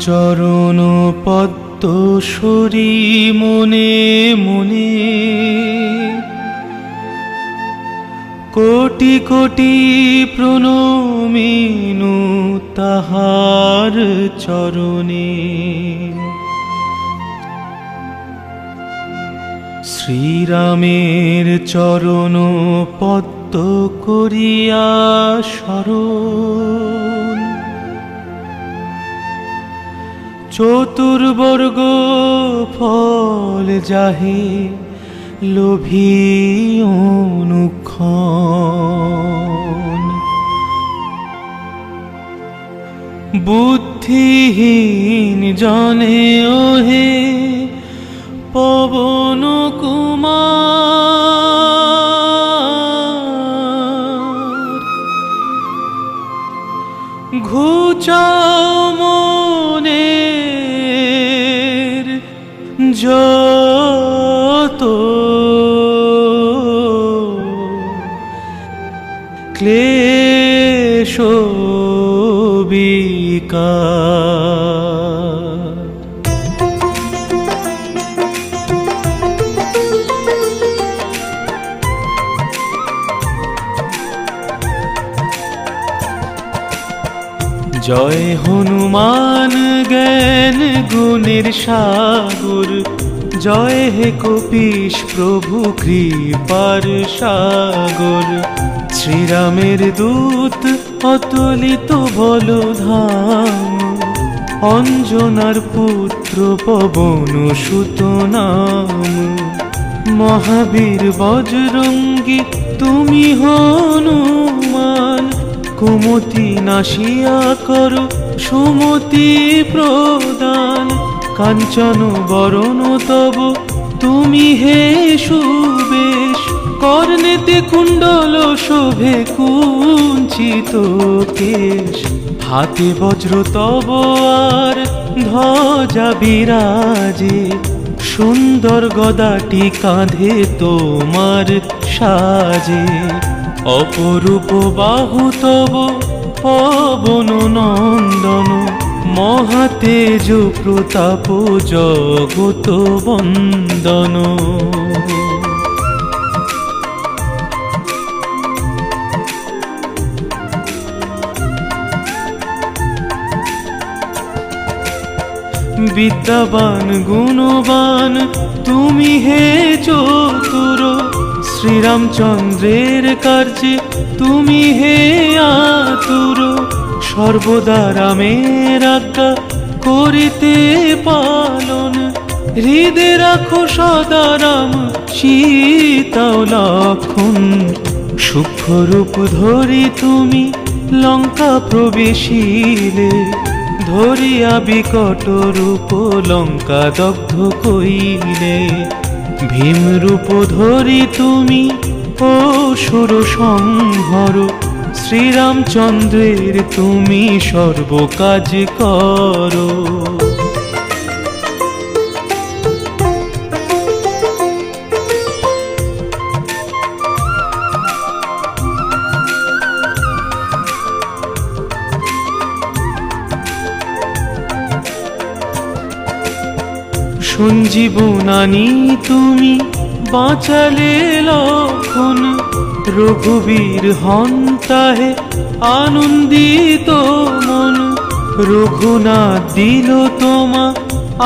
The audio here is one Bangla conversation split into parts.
চরণ পদ্ম সরি মনে মনে কোটি কোটি প্রণমিনু তাহার চরণে। শ্রীরামের চরণ পদ্ম করিয়া শরণ, চতুর্বর্গ ফল যাহে লোভী অনুক্ষণ। বুদ্ধিহীন জনে ওহে পবন কুমার, ঘুচাও মনের যত ক্লেশ বিকার। জয় হনুমান জ্ঞান গুণের সাগর, জয় হে কপীশ প্রভু কৃপার সাগর। শ্রীরামের দূত অতুলিত বলধাম, অঞ্জনার পুত্র পবন সুত নাম। মহাবীর বজরঙ্গী তুমি হনুমান, কুমতি নাশিয়া করো সুমতি প্রদান। কাঞ্চন বরণ তব তুমি হে সুবেশ, কর্ণেতে কুণ্ডল শোভে কুঞ্চিত কেশ। হাতে বজ্র তব আর ধ্বজা বিরাজে, সুন্দর গদাটি কাঁধে তোমার সাজে। অপরূপ বাহু তব পবন নন্দন, মহাতেজ প্রতাপ জগত বন্দন। বিদ্যাবান গুণবান তুমি হে চতুর, শ্রীরামচন্দ্রের কার্যে তুমি হে আতুর। সর্বদা রামের আজ্ঞা করিতে পালন, হৃদে রাখো সদা রাম সীতা ও লক্ষণ। সূক্ষ্ম রূপ ধরি তুমি লঙ্কা প্রবেশিলে, ধরিয়া বিকট রূপ লঙ্কা দগ্ধ কইলে। ভীম রূপ ধরি তুমি অসুর সংহর, শ্রীরামচন্দ্রের তুমি সর্ব কাজ করো। সঞ্জীবনানি তুমি বাঁচালে লক্ষণ, রঘুবীর হন তাহে আনন্দিত মন। রঘুনাথ দিল তোমা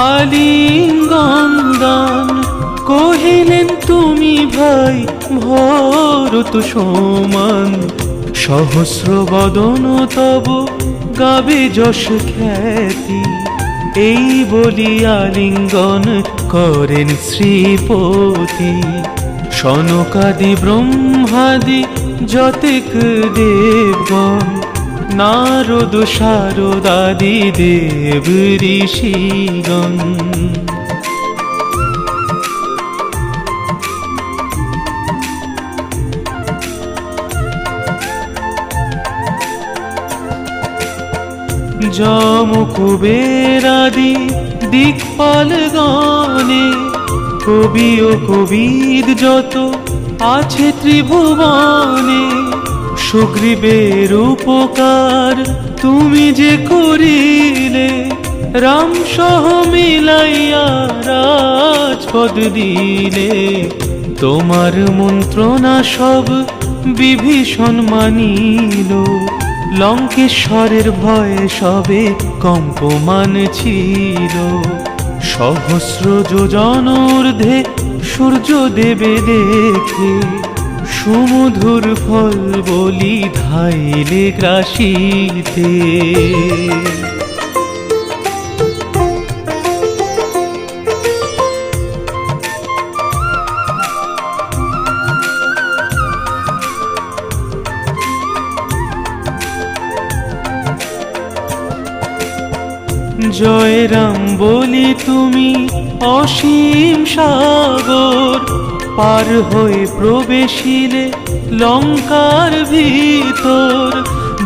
আলিঙ্গন দান, কহিলেন তুমি ভাই ভরত সমান। সহস্র বদন তব গাবে যশ খ্যাতি, এই বলিয়া লিঙ্গন করেন শ্রীপতি। সনকাদি ব্রহ্মাদি যতেক দেবগণ, নারদ শারদাদি দেব ঋষিগণ। যম কুবেরাদি দিকপাল গণে, কবি ও কবিদ যত আছে ত্রিভুবনে। সুগ্রীবের উপকার তুমি যে করিলে, রাম সহ মিলাইয়া রাজপদ দিলে, তোমার মন্ত্রণা সব বিভীষণ মানিল। লঙ্কেশ্বরের ভয়ে সবে কম্পমান ছিল, সহস্র যোজন ঊর্ধ্বে সূর্য দেবে দেখে, সুমধুর ফল বলি ধাইলে গ্রাসিতে। জয় রাম বলি তুমি অসীম সাগর, পার হয়ে প্রবেশিলে লঙ্কার ভিতর।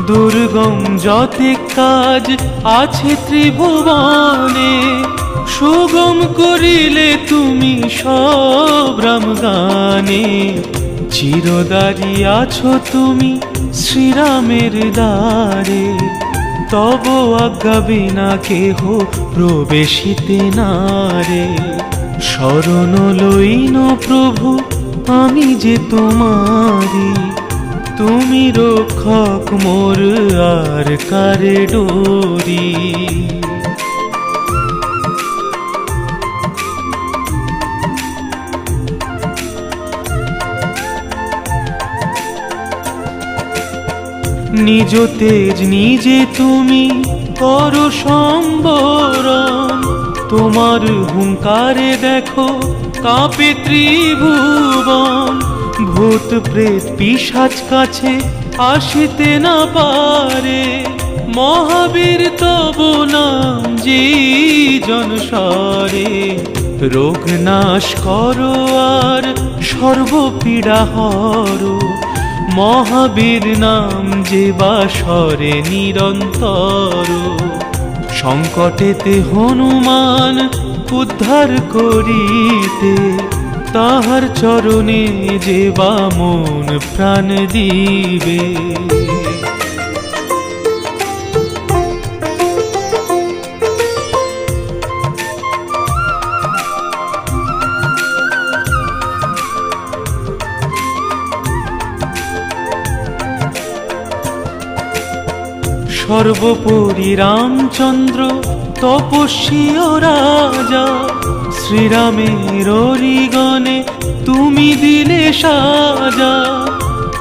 দুর্গম যতে কাজ আছে ত্রিভুবনে, সুগম করিলে তুমি সব রাম গানে। চিরদারি আছো তুমি শ্রীরামের দ্বারে, তব আজ্ঞা বিনা কেহ প্রবেশিতে নারে। শরণ লইন প্রভু আমি যে তোমারি, তুমি রক্ষক মোর আর কারে ডোরি। নিজ তেজ নিজে তুমি করো সম্বরণ, তোমার হুঙ্কারে দেখো কাঁপে ত্রিভুবন। ভূত প্রেত পিশাচ কাছে আসিতে না পারে, মহাবীর তব নাম যে জনসারে। রোগ নাশ করো আর সর্বপীড়া হরো, মহাবীর নাম যে বাসরে নিরন্তর। সংকটেতে হনুমান উদ্ধার করিতে, তাহার চরণে যে বা মন প্রাণ দিবে। সর্বোপরি রামচন্দ্র তপস্বী ও রাজা, শ্রীরামের হরিগণে তুমি দিলে সাজা।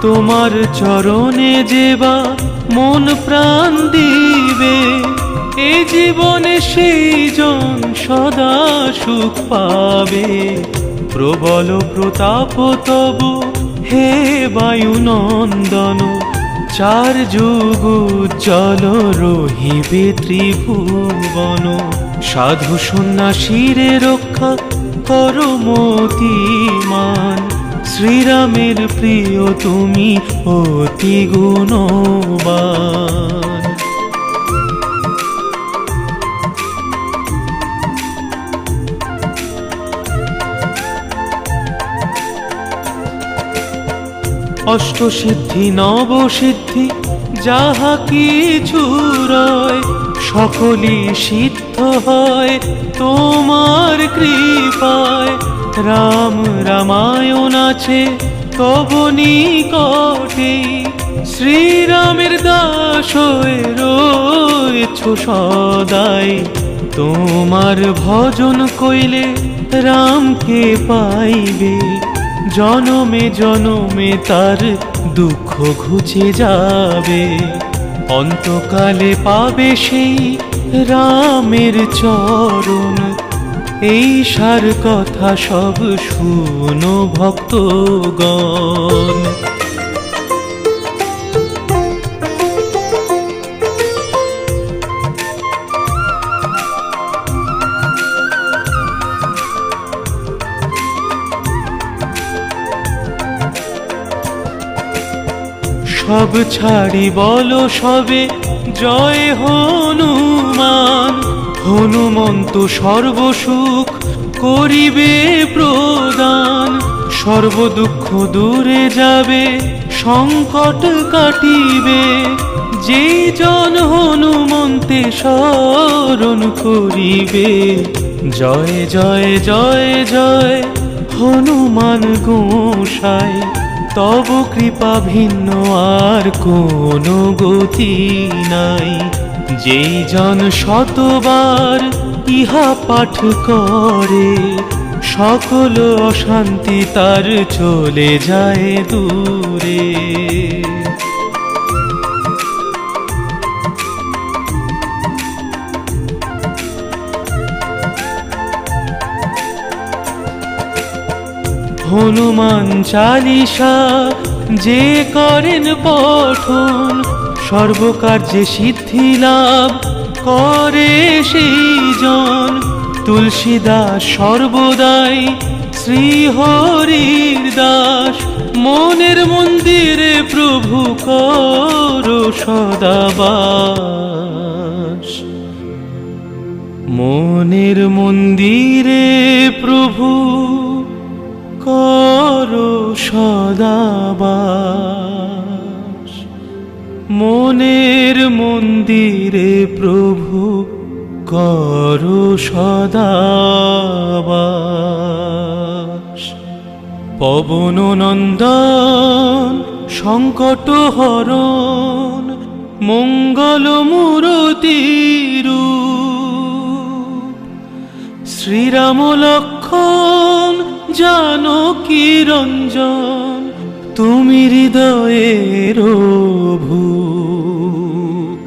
তোমার চরণে যেবা মন প্রাণ দিবে, এ জীবনে সেই জন সদা সুখ পাবে। প্রবল প্রতাপ তব হে বায়ুনন্দন, চার যুগ উজ্জ্বল রহিবে ত্রিভুবন। সাধু সন্ন্যাসীরে রক্ষা করো মতিমান, শ্রীরামের প্রিয় তুমি অতি গুণবান। অষ্টসিদ্ধি নবসিদ্ধি যাহা কিছু রয়, সকলই সিদ্ধ হয় তোমার কৃপায়। রাম রামায়ণ আছে তব নিকটে, শ্রীরামের দাস হয়ে রয়েছ সদাই। তোমার ভজন কইলে রামকে পাইবে, জনমে জনমে তার দুঃখ ঘুচে যাবে। অন্তকালে পাবে সেই রামের চরণ, এই সার কথা সব শুনো ভক্তগণ। সব ছাড়ি বলো সবে জয় হনুমান, হনুমন্ত সর্বসুখ করিবে প্রদান। সর্বদুঃখ দূরে যাবে সংকট কাটিবে, যেই জন হনুমন্ত ভক্তে স্মরণ করিবে। জয় জয় জয় জয় হনুমান গোসাই, তব কৃপা ভিন্ন আর কোনো গতি নাই। যেই জন শতবার ইহা পাঠ করে, সকল অশান্তি তার চলে যায় দূরে। হনুমান চালিসা যে করেন পঠন, সর্বকার্যে সিদ্ধি লাভ করে সেই জন। তুলসীদাস সর্বদাই শ্রীহরির দাস, মনের মন্দিরে প্রভু করো সদাবাস। মনের মন্দিরে প্রভু করো সদাবাস। মনের মন্দিরে প্রভু করো সদাবাস। পবন নন্দন সংকট হরণ, মঙ্গল মূরতি রূপ। শ্রীরাম লক্ষ্মণ জানকী রঞ্জন, তুমি হৃদয়ের ভূপ।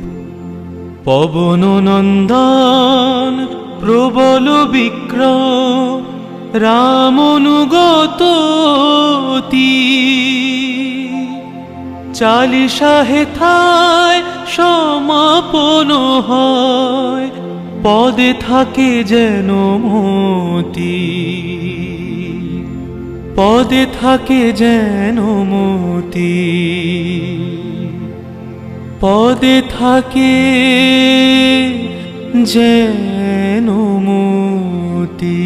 পবন নন্দন প্রবল বিক্রম, রাম অনুগত অতি। চালিসা হেথায় সমাপন হয়, পদে থাকে যেন মতি। পদে থাকে যেন মতি, পদে থাকে যেন মতি।